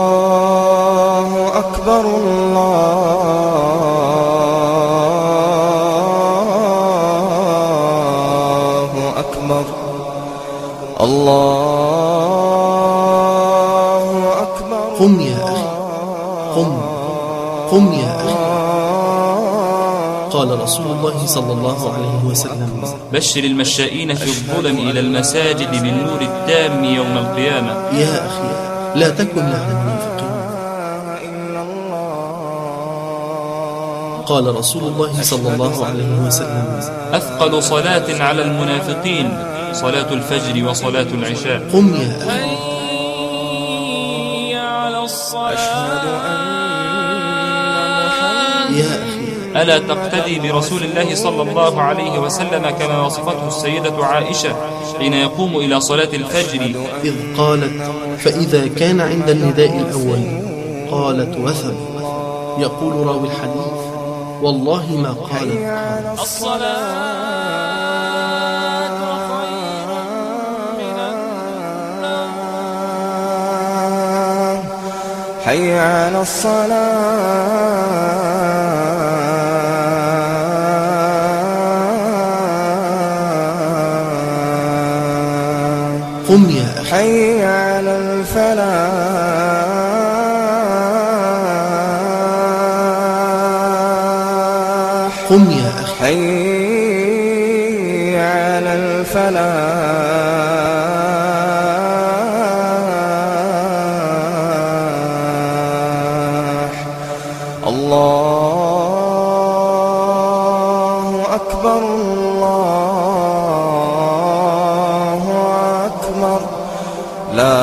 الله أكبر الله أكبر الله أكبر. قم يا أخي، قم يا أخي. قال رسول الله صلى الله عليه وسلم: بشر المشائين في الظلم إلى المساجد بالنور التام يوم القيامة. يا أخي، لا تكن مع المنافقين. قال رسول الله صلى الله عليه وسلم: أثقل صلاة على المنافقين صلاة الفجر وصلاة العشاء. قم يا أخي. أشهد أن محمد. يا أخي، ألا تقتدي برسول الله صلى الله عليه وسلم كما وصفته السيدة عائشة حين يقوم إلى صلاة الفجر إذ قالت: فإذا كان عند النداء الأول قالت وثب. يقول راوي الحديث: والله ما قالت الصلاة حي على الصلاة قم يا أخي. حي على الفلاح. قم يا أخي. حي على الفلاح. الله أكبر الله أكبر. لا